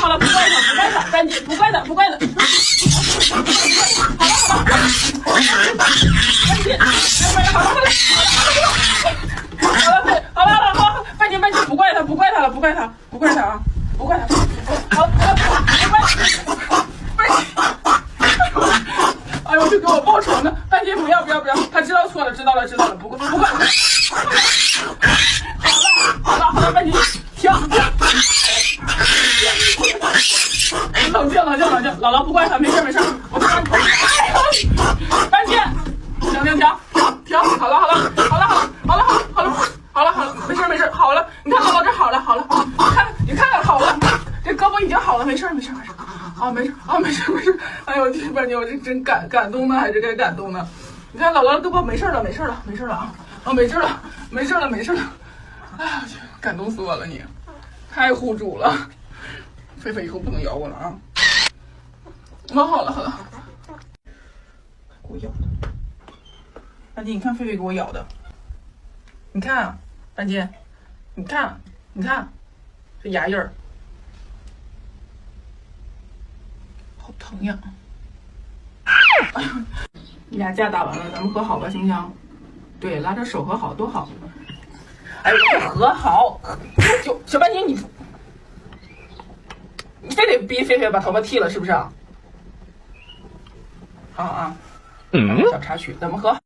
好了，不怪他，赶紧不怪他。好了，赶紧，不怪他了，不怪他啊，不怪他。好，哎呦，就给我报仇呢！半斤不要，他知道错了，知道了，不管。好了，半斤停。冷静，姥姥不怪他，没事，我看你。半斤，停，好了，没事，好了，你看姥姥这好了，你看好了，这胳膊已经好了，没事，没事，哎呦，半斤，我这真感动呢，还是该感动呢？你看姥姥的胳膊没事了啊，没事了，哎呀，感动死我了你，太护主了，菲菲以后不能咬我了啊！好了，给我咬的，半斤，你看菲菲给我咬的，你看啊，半斤，你看这牙印儿，好疼呀！哎呀，你俩架打完了，咱们和好吧，行不行？对，拉着手和好多好。哎，和好，就小半斤，你非得逼菲菲把头发剃了，是不是？好啊，小插曲，咱们和好。